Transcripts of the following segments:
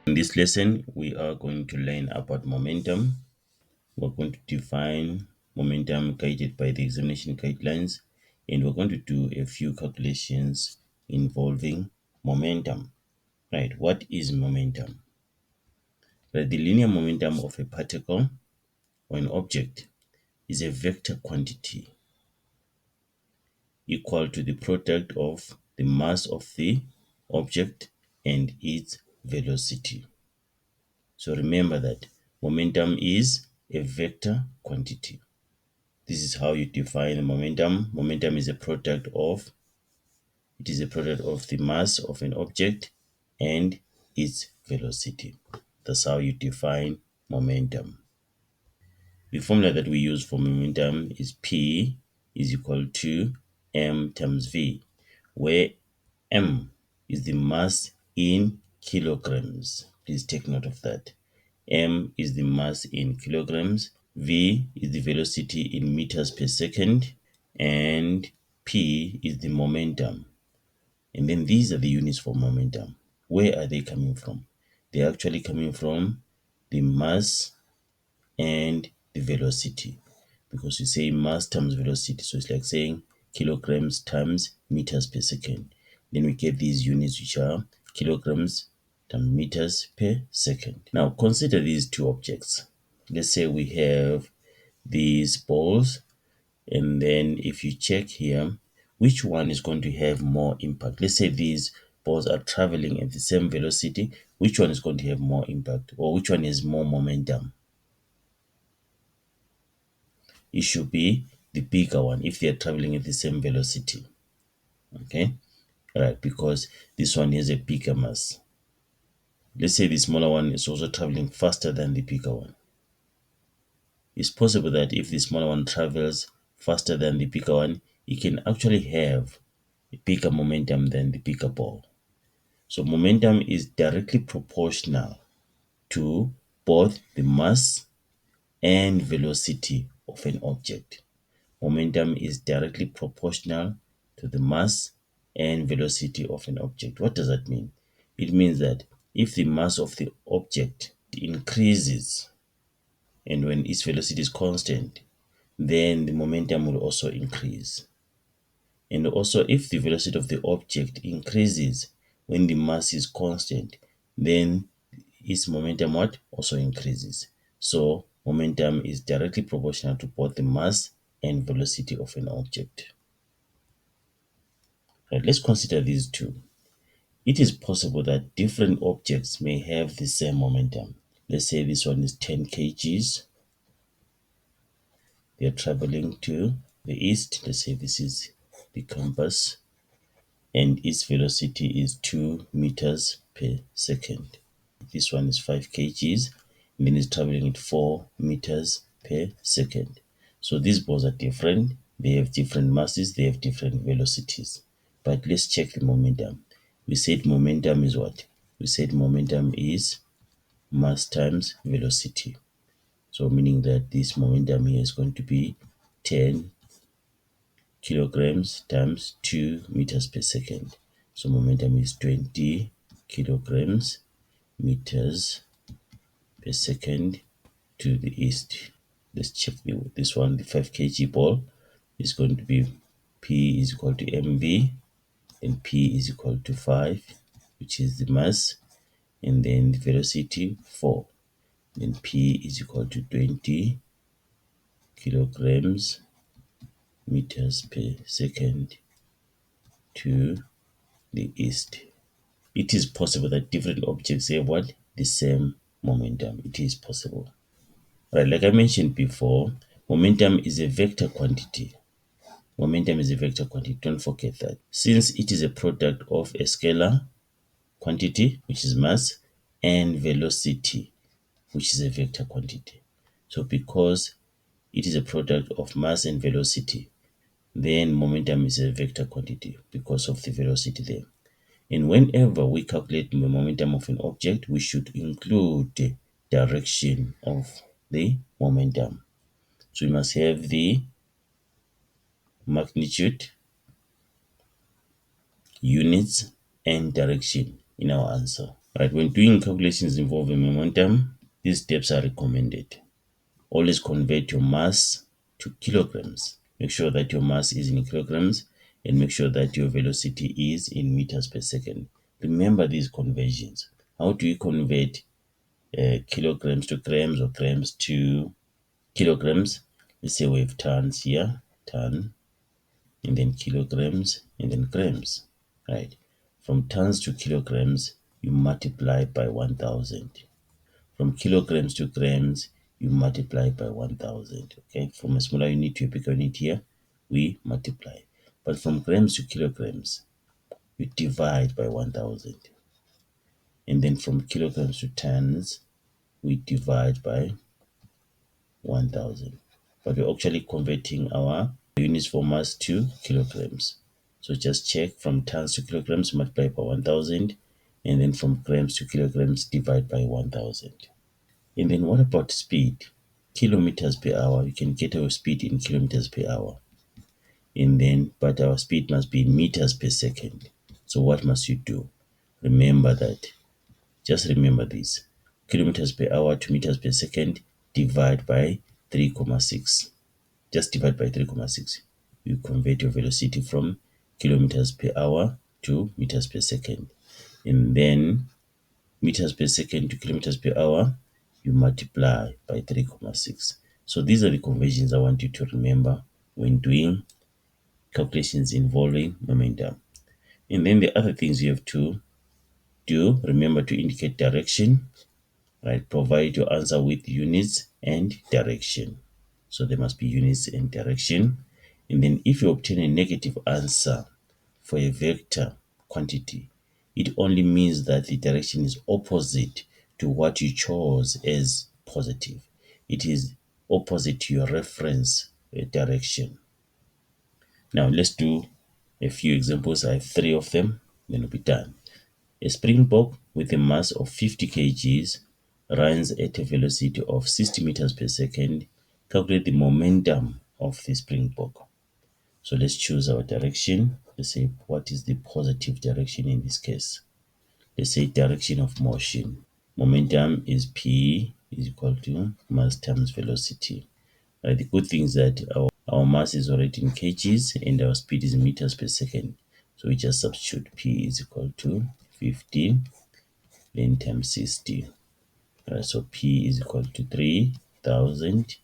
In this lesson, we are going to learn about momentum. We're going to define momentum guided by the examination guidelines, and we're going to do a few calculations involving momentum. Right, what is momentum? Right, the linear momentum of a particle or an object is a vector quantity equal to the product of the mass of the object and its velocity. So remember that momentum is a vector quantity. This is how you define momentum. Momentum is a product of the mass of an object and its velocity. That's how you define momentum. The formula that we use for momentum is P is equal to m times v, where m is the mass in kilograms. Please take note of that. M is the mass in kilograms, v is the velocity in meters per second, and p is the momentum. And then these are the units for momentum. Where are they coming from? They're actually coming from the mass and the velocity, because we say mass times velocity, so it's like saying kilograms times meters per second. Then we get these units, which are kilograms times meters per second. Now consider these two objects. Let's say we have these balls, and then if you check here, which one is going to have more impact? Let's say these balls are traveling at the same velocity. Which one is going to have more impact, or which one has more momentum? It should be the bigger one if they are traveling at the same velocity. Okay, right, because this one has a bigger mass. Let's say the smaller one is also traveling faster than the bigger one. It's possible that if the smaller one travels faster than the bigger one, it can actually have a bigger momentum than the bigger ball. So momentum is directly proportional to both the mass and velocity of an object. Momentum is directly proportional to the mass and velocity of an object. What does that mean? It means that if the mass of the object increases and when its velocity is constant, then the momentum will also increase. And also, if the velocity of the object increases when the mass is constant, then its momentum also increases. So momentum is directly proportional to both the mass and velocity of an object. Right, let's consider these two. It is possible that different objects may have the same momentum. Let's say this one is 10 kgs. They are traveling to the east. Let's say this is the compass, and its velocity is 2 meters per second. This one is 5 kgs, and then it's traveling at 4 meters per second. So these balls are different. They have different masses, they have different velocities. But let's check the momentum. We said momentum is what? We said momentum is mass times velocity. So meaning that this momentum here is going to be 10 kilograms times 2 meters per second. So momentum is 20 kilograms meters per second to the east. Let's check this one. The 5 kg ball is going to be P is equal to mv, and P is equal to 5, which is the mass, and then the velocity 4. Then P is equal to 20 kilograms meters per second to the east. It is possible that different objects have what? The same momentum. It is possible. Right, like I mentioned before, momentum is a vector quantity. Momentum is a vector quantity. Don't forget that. Since it is a product of a scalar quantity, which is mass, and velocity, which is a vector quantity. So because it is a product of mass and velocity, then momentum is a vector quantity because of the velocity there. And whenever we calculate the momentum of an object, we should include the direction of the momentum. So we must have the magnitude, units, and direction in our answer. Right, when doing calculations involving momentum, these steps are recommended. Always convert your mass to kilograms. Make sure that your mass is in kilograms and make sure that your velocity is in meters per second. Remember these conversions. How do you convert kilograms to grams or grams to kilograms? Let's say we have tons here, ton, and then kilograms, and then grams, right? From tons to kilograms, you multiply by 1000. From kilograms to grams, you multiply by 1000. Okay, from a smaller unit to a bigger unit here, we multiply. But from grams to kilograms, you divide by 1000. And then from kilograms to tons, we divide by 1000. But we're actually converting our units for mass to kilograms. So just check from tons to kilograms, multiply by 1000, and then from grams to kilograms, divide by 1000. And then what about speed? Kilometers per hour. You can get our speed in kilometers per hour. And then, but our speed must be in meters per second. So what must you do? Remember that. Just remember this. Kilometers per hour to meters per second, divide by 3,6. Just divide by 3,6. You convert your velocity from kilometers per hour to meters per second. And then meters per second to kilometers per hour, you multiply by 3,6. So these are the conversions I want you to remember when doing calculations involving momentum. And then the other things you have to do, remember to indicate direction, right? Provide your answer with units and direction. So there must be units and direction. And then if you obtain a negative answer for a vector quantity, it only means that the direction is opposite to what you chose as positive. It is opposite to your reference direction. Now let's do a few examples. I have 3 of them, then we'll be done. A springbok with a mass of 50 kgs runs at a velocity of 60 meters per second. Calculate the momentum of the springbok. So let's choose our direction. Let's say what is the positive direction in this case. Let's say direction of motion. Momentum is P is equal to mass times velocity. The good thing is that our mass is already in kgs and our speed is in meters per second. So we just substitute P is equal to 50 then times 60. So P is equal to 3000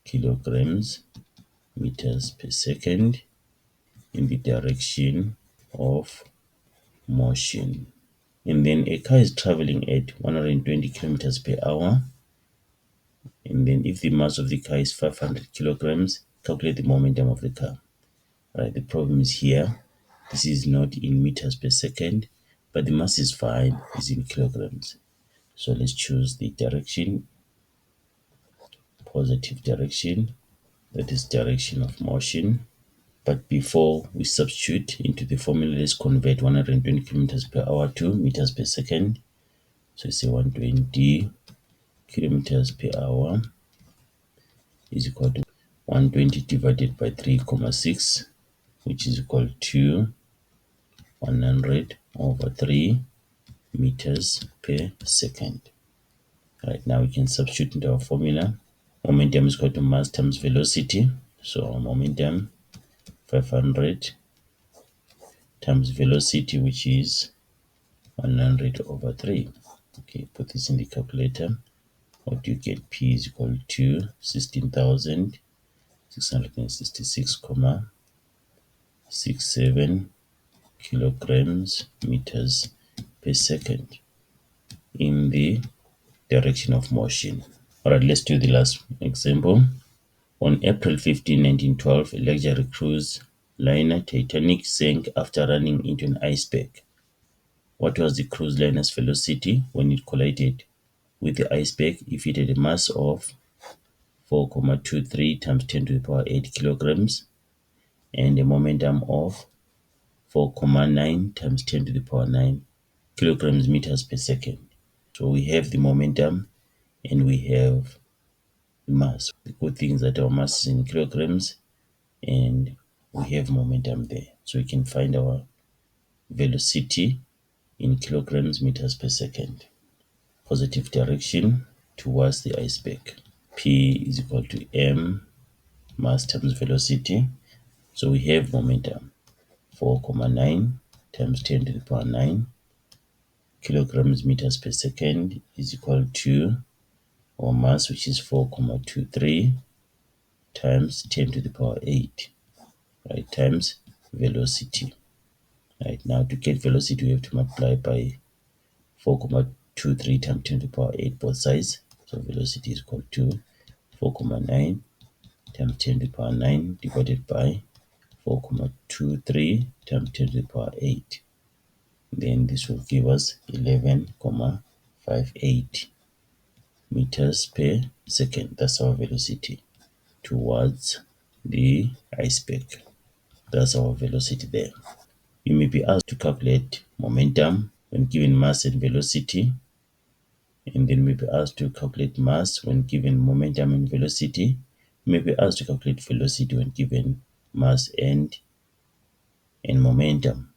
kilograms meters per second in the direction of motion. And then a car is traveling at 120 kilometers per hour. And then if the mass of the car is 500 kilograms, calculate the momentum of the car. Right, the problem is here. This is not in meters per second, but the mass is fine, is in kilograms. So let's choose the direction, positive direction, that is direction of motion. But before we substitute into the formula, let's convert 120 kilometers per hour to meters per second. So say 120 kilometers per hour is equal to 120 divided by 3,6, which is equal to 100 over 3 meters per second. Right, now we can substitute into our formula. Momentum is equal to mass times velocity. So our momentum 500 times velocity, which is 100 over 3. Okay, put this in the calculator. What do you get? P is equal to 16,666,67 kilograms meters per second in the direction of motion. Alright, let's do the last example. On April 15, 1912, a luxury cruise liner Titanic sank after running into an iceberg. What was the cruise liner's velocity when it collided with the iceberg if it had a mass of 4,23 times 10 to the power 8 kilograms and a momentum of 4,9 times 10 to the power 9 kilograms meters per second? So we have the momentum and we have the mass. The good thing is that our mass is in kilograms and we have momentum there. So we can find our velocity in kilograms meters per second. Positive direction towards the iceberg. P is equal to m mass times velocity. So we have momentum 4,9 times 10 to the power 9 kilograms meters per second is equal to our mass, which is 4,23 times 10 to the power 8, right, times velocity. Right, now to get velocity we have to multiply by 4,23 times 10 to the power 8 both sides. So velocity is equal to 4,9 times 10 to the power 9 divided by 4,23 times 10 to the power 8. Then this will give us 11,58 meters per second. That's our velocity towards the iceberg. That's our velocity there. You may be asked to calculate momentum when given mass and velocity, and then you may be asked to calculate mass when given momentum and velocity. You may be asked to calculate velocity when given mass and momentum.